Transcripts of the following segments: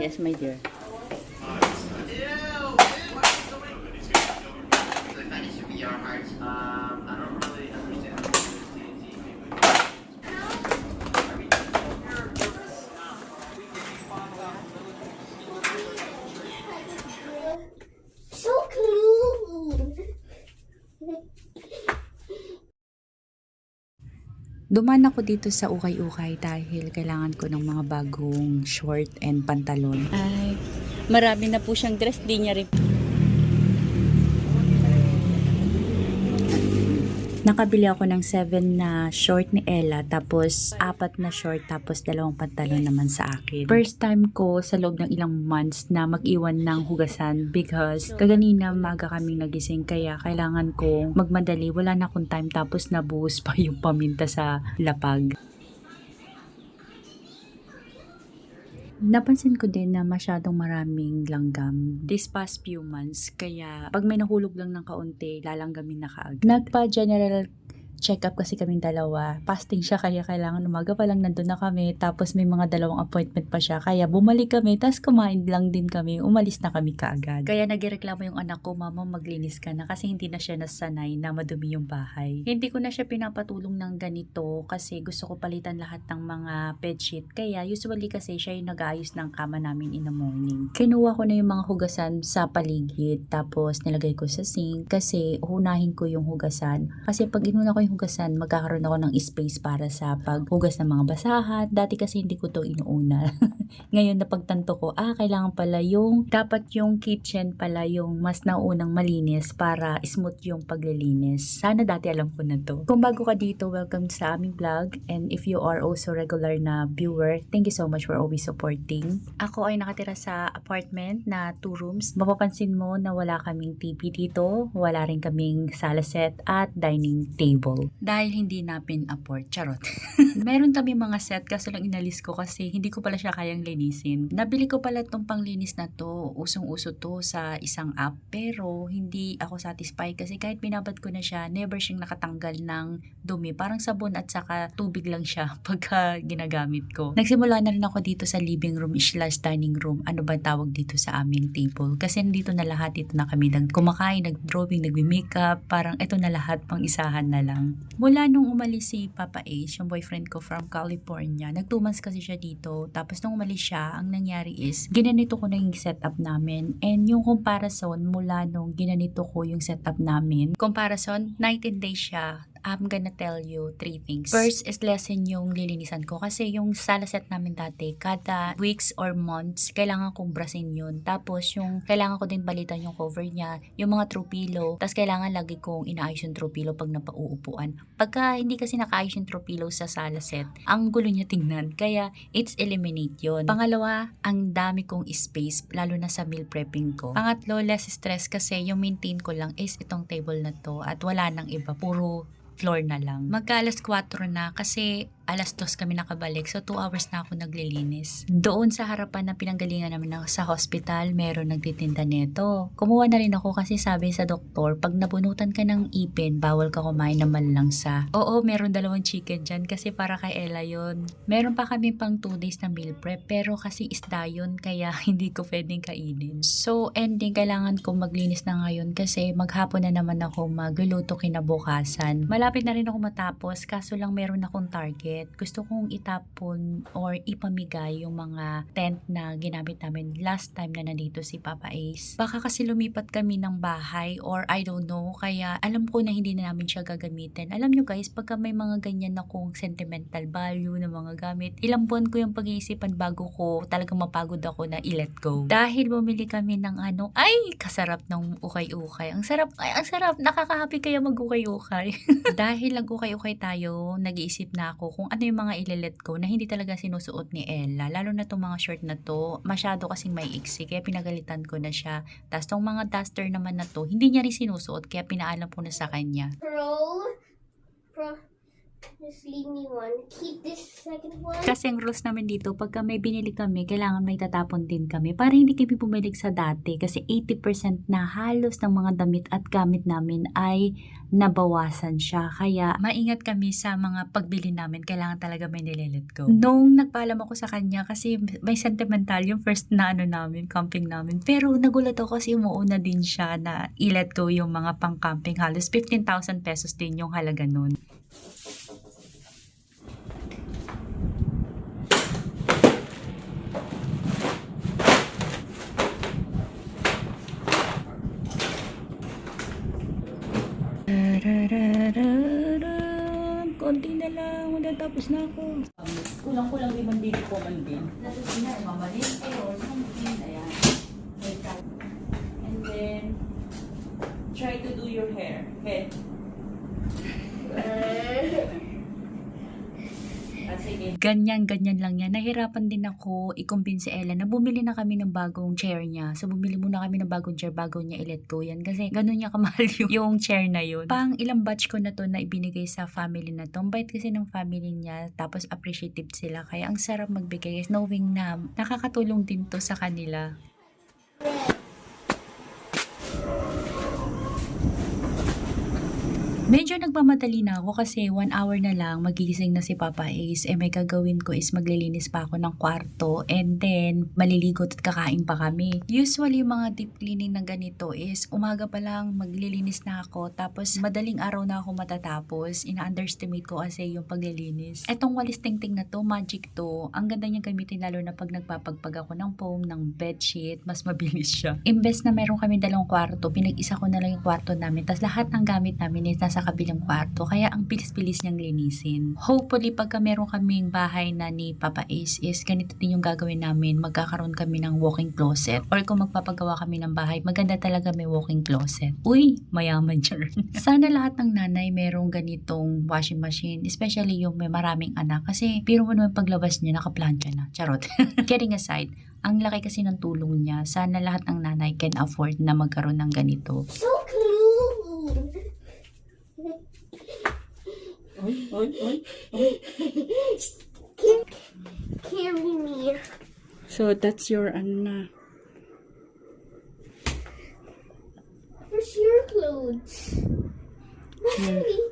Yes, my dear. So clean. Dumaan ako dito sa ukay-ukay dahil kailangan ko ng mga bagong short and pantalon. Ay, marami na po siyang dress. Di niya rin. Nakabili ako ng 7 na short ni Ella, tapos 4 na short, tapos 2 pantalon naman sa akin. First time ko sa loob ng ilang months na mag-iwan ng hugasan because kaganina maga kaming nagising kaya kailangan kong magmadali. Wala na akong time tapos nabuhos pa yung paminta sa lapag. Napansin ko din na masyadong maraming langgam this past few months, kaya pag may nahulog lang ng kaunti, lalanggamin na kaagad. Nagpa-general check-up kasi kaming dalawa. Fasting siya kaya kailangan umaga pa lang nandun na kami, tapos may mga 2 appointment pa siya, kaya bumalik kami, tapos kumain lang din kami, umalis na kami kaagad. Kaya nagreklamo yung anak ko, mama maglinis ka na kasi hindi na siya nasanay na madumi yung bahay. Hindi ko na siya pinapatulong ng ganito kasi gusto ko palitan lahat ng mga bedsheet, kaya usually kasi siya yung nag-aayos ng kama namin in the morning. Kinuha ko na yung mga hugasan sa paligid, tapos nilagay ko sa sink kasi unahin ko yung hugasan, kasi pag inuna ko yung hugasan, magkakaroon ako ng space para sa paghugas ng mga basahan. Dati kasi hindi ko to inuuna. Ngayon napagtanto ko, kailangan pala dapat yung kitchen pala yung mas naunang malinis para smooth yung paglilinis. Sana dati alam ko na to. Kung bago ka dito, welcome sa aming vlog. And if you are also regular na viewer, thank you so much for always supporting. Ako ay nakatira sa apartment na 2 rooms. Mapapansin mo na wala kaming TV dito, wala rin kaming sala set at dining table. Dahil hindi namin afford. Charot. Meron kami mga set kaso lang inalis ko kasi hindi ko pala siya kayang linisin. Nabili ko pala itong panglinis na to. Usong-uso to sa isang app pero hindi ako satisfied kasi kahit binabad ko na siya, never siyang nakatanggal ng dumi. Parang sabon at saka tubig lang siya pagka ginagamit ko. Nagsimula na rin ako dito sa living room / dining room. Ano ba tawag dito sa aming table? Kasi nandito na lahat. Dito na kami kumakain, nag-drawing, nag-makeup. Parang ito na lahat, pang isahan na lang. Mula nung umalis si Papa Ace, yung boyfriend ko from California, nag 2 months kasi siya dito. Tapos nung umalis siya, ang nangyari is, ginanito ko na yung setup namin. And yung comparison mula nung ginanito ko yung setup namin, comparison, night and day siya. I'm gonna tell you 3 things. First is lesson yung lilinisan ko kasi yung sala set namin dati, kada weeks or months, kailangan kong brasin yun. Tapos yung kailangan ko din balitan yung cover niya, yung mga throw pillow, tapos kailangan lagi kong inaayos yung throw pillow pag napauupuan. Pagka hindi kasi nakaayos yung throw pillow sa sala set, ang gulo niya tingnan, kaya it's eliminate yun. Pangalawa, ang dami kong space, lalo na sa meal prepping ko. Pangatlo, less stress kasi yung maintain ko lang is itong table na to at wala nang iba, puro floor na lang. Magka-alas 4 na kasi alas 2 kami nakabalik. So 2 hours na ako naglilinis. Doon sa harapan ng pinanggalingan namin sa hospital, meron nagtitinda nito. Kumuha na rin ako kasi sabi sa doktor, pag nabunutan ka ng ipin, bawal ka kumain ng malalangsa. Oo, meron 2 chicken dyan kasi para kay Ella yun. Meron pa kami pang 2 days na meal prep pero kasi isda yun kaya hindi ko pwedeng kainin. So ending, kailangan kong maglinis na ngayon kasi maghapon na naman ako magluluto kinabukasan. Malapit na rin ako matapos kaso lang meron akong target. Gusto kong itapon or ipamigay yung mga tent na ginamit namin last time na nandito si Papa Ace. Baka kasi lumipat kami ng bahay or I don't know, kaya alam ko na hindi na namin siya gagamitin. Alam nyo guys, pagka may mga ganyan akong sentimental value na mga gamit, ilang buwan ko yung pag-iisipan bago ko talagang mapagod ako na i-let go. Dahil bumili kami ng kasarap ng ukay-ukay. Ang sarap, nakaka-happy kaya mag-ukay-ukay. Dahil nag-ukay-ukay tayo, nag-iisip na ako kung ano yung mga ile-let go na hindi talaga sinusuot ni Ella. Lalo na itong mga short na to, masyado kasing may iksi, kaya pinagalitan ko na siya. Tapos itong mga duster naman na to, hindi niya rin sinusuot, kaya pinaalam ko na sa kanya. Just leave me one. Keep this second one. Kasi ang rules namin dito, pagka may binili kami, kailangan may tatapon din kami para hindi kami bumalik sa dati. Kasi 80% na halos ng mga damit at gamit namin ay nabawasan siya. Kaya maingat kami sa mga pagbili namin. Kailangan talaga may nilelet go. Nung nagpaalam ako sa kanya, kasi may sentimental yung first na namin, camping namin. Pero nagulat ako kasi umuuna din siya na i-let go yung mga pang-camping. Halos 15,000 pesos din yung halaga nun. Konti na lang, matatapos na ako. Kulang-kulang 5,000 po man din. Natusin na, mamalit or something. Ayan. And then, try to do your hair. Head. Ganyan lang yan. Nahirapan din ako i-convince si Ella na bumili na kami ng bagong chair niya. So, bumili muna kami ng bagong chair bago niya i-let go yan. Kasi ganun niya kamahal yung chair na yun. Pang ilang batch ko na to na ibinigay sa family na to. Ang bait kasi ng family niya. Tapos appreciative sila. Kaya ang sarap magbigay. Knowing na nakakatulong din to sa kanila. Medyo nagmamadali na ako kasi 1 hour na lang magising na si Papa Ace. May gagawin ko is maglilinis pa ako ng kwarto and then maliligo at kakain pa kami. Usually yung mga deep cleaning na ganito is umaga pa lang maglilinis na ako tapos madaling araw na ako matatapos. Ina-underestimate ko kasi yung paglilinis. Etong walis tingting na to, magic to. Ang ganda niya gamitin lalo na pag nagpapagpag ako ng foam, ng bedsheet, mas mabilis siya. Imbes na meron kami 2 kwarto, pinag-isa ko na lang yung kwarto namin. Tapos lahat ng gamit namin is nasa kabilang kwarto. Kaya ang bilis-bilis niyang linisin. Hopefully, pagka meron kaming bahay na ni Papa Ace is ganito din yung gagawin namin. Magkakaroon kami ng walking closet. Or kung magpapagawa kami ng bahay, maganda talaga may walking closet. Uy, mayaman dyan. Sana lahat ng nanay merong ganitong washing machine. Especially yung may maraming anak. Kasi biro mo naman paglabas niya, nakaplansya na. Charot. Kidding aside, ang laki kasi ng tulong niya. Sana lahat ng nanay can afford na magkaroon ng ganito. So clean. Carry me. So, that's your Anna. Where's your clothes? What's everything?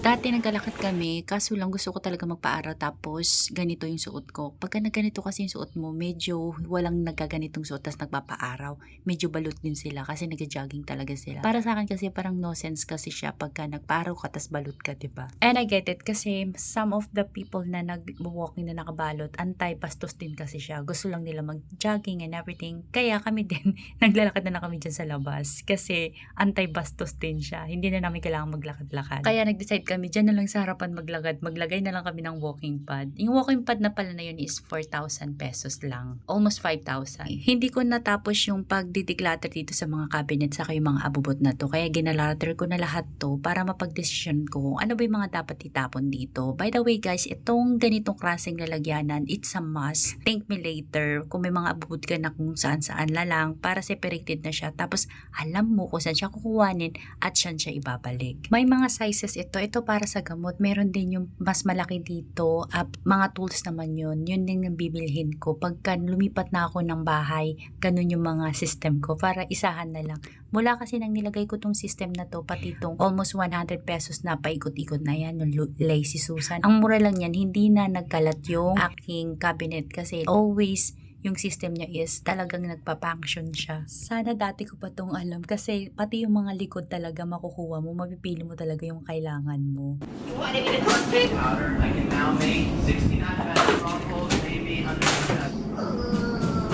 Dati naglalakad kami, kaso lang gusto ko talaga magpa-araw tapos ganito yung suot ko. Pagka nagganito kasi yung suot mo, medyo walang nagkaganitong suot tapos nagpapa-araw. Medyo balot din sila kasi nag-jogging talaga sila. Para sa akin kasi parang no sense kasi siya pagka nagpa-araw ka tapos balot ka, diba? And I get it kasi some of the people na nag-walking na nakabalot, anti-bastos din kasi siya. Gusto lang nila mag-jogging and everything. Kaya kami din, naglalakad na kami dyan sa labas kasi anti-bastos din siya. Hindi na namin kailangan maglakad-lakad. Kaya nag-decide kami dyan na lang sa harapan maglagay na lang kami ng walking pad. Yung walking pad na pala na yun is 4,000 pesos lang. Almost 5,000. Hindi ko natapos yung pag-declutter dito sa mga cabinet saka yung mga abubot na to. Kaya ginalater ko na lahat to para mapag-decision ko ano ba yung mga dapat itapon dito. By the way guys, itong ganitong klaseng lalagyanan, it's a must. Thank me later kung may mga abubot ka na kung saan-saan lang para separated na siya. Tapos alam mo kung saan siya kukuhanin at saan siya ibabalik. May mga sizes ito. Ito para sa gamot. Meron din yung mas malaki dito. Mga tools naman yun. Yun din yung bibilhin ko. Pagka lumipat na ako ng bahay, ganun yung mga system ko. Para isahan na lang. Mula kasi nang nilagay ko tong system na to, pati tong almost 100 pesos na paikot-ikot na yan, yung Lazy Susan. Ang mura lang yan, hindi na nagkalat yung aking cabinet kasi always yung system niya is talagang nagpa-function siya. Sana dati ko pa tong alam kasi pati yung mga likod talaga makukuha mo, mapipili mo talaga yung kailangan mo. Powder, I can now make 69 pounds waffles, maybe 100 pounds.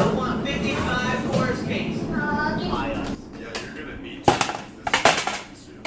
I want 55 worst case. Buy us. Yeah, you're gonna need to use this soup.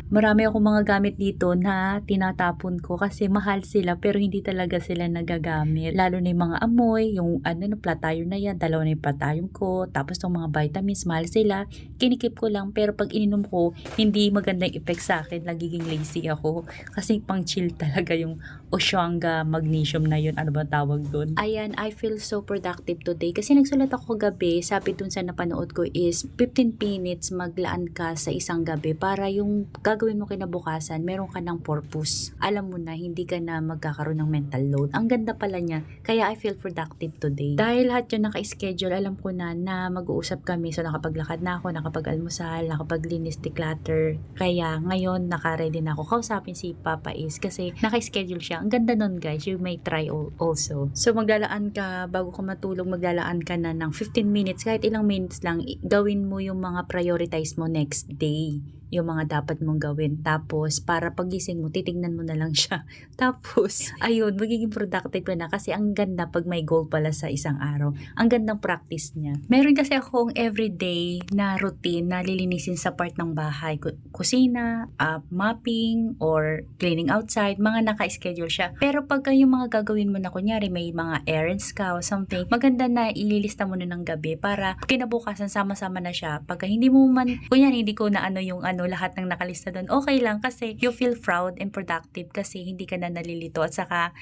Marami akong mga gamit dito na tinatapon ko kasi mahal sila pero hindi talaga sila nagagamit. Lalo na yung mga amoy, yung flat tire na yan, dalawa na yung flat tire ko, tapos yung mga vitamins, mahal sila. Kinikip ko lang pero pag ininom ko, hindi magandang effect sa akin, nagiging lazy ako. Kasi pang chill talaga yung Oshwanga magnesium na yun, ano ba tawag doon. Ayan, I feel so productive today kasi nagsulat ako gabi, sabi dun sa napanood ko is 15 minutes maglaan ka sa isang gabi para yung gagawin mo kinabukasan, meron ka ng purpose. Alam mo na, hindi ka na magkakaroon ng mental load. Ang ganda pala niya, kaya I feel productive today. Dahil lahat yun naka-schedule, alam ko na mag-uusap kami, so nakapaglakad na ako, nakapag-almusal, nakapaglinis, declutter. Kaya ngayon, naka-ready na ako. Kausapin si Papa Is kasi naka-schedule siya. Ang ganda nun guys, you may try also. So maglalaan ka, bago ka matulog, maglalaan ka na ng 15 minutes, kahit ilang minutes lang, gawin mo yung mga prioritize mo next day, yung mga dapat mong gawin. Tapos para pagising mo, titignan mo na lang siya. Tapos ayun, magiging productive ka na kasi ang ganda pag may goal pala sa isang araw. Ang gandang practice niya. Meron kasi akong everyday na routine na lilinisin sa part ng bahay, kusina, mopping or cleaning outside, mga naka-schedule siya. Pero pagka yung mga gagawin mo na, kunyari may mga errands ka or something, maganda na ililista mo na ng gabi para kinabukasan sama-sama na siya. Pagka hindi mo man, kunyari hindi ko na yung lahat ng nakalista doon, okay lang kasi you feel proud and productive kasi hindi ka na nalilito at saka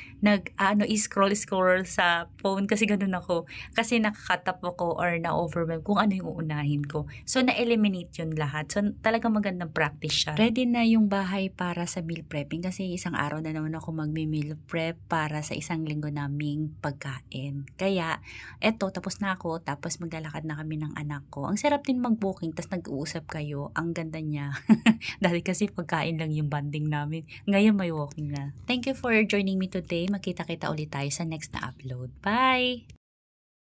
scroll sa phone kasi ganun ako. Kasi nakakatap ako or na-overwhelm kung ano yung uunahin ko. So, na-eliminate yun lahat. So, talagang magandang practice siya. Ready na yung bahay para sa meal prepping kasi isang araw na naman ako magme-meal prep para sa isang linggo naming pagkain. Kaya, eto, tapos na ako, tapos maglalakad na kami ng anak ko. Ang sarap din mag-booking, tapos nag-uusap kayo. Ang ganda niya. Dati kasi pagkain lang yung banding namin. Ngayon may walking na. Thank you for joining me today. Magkita-kita ulit tayo sa next na upload. Bye!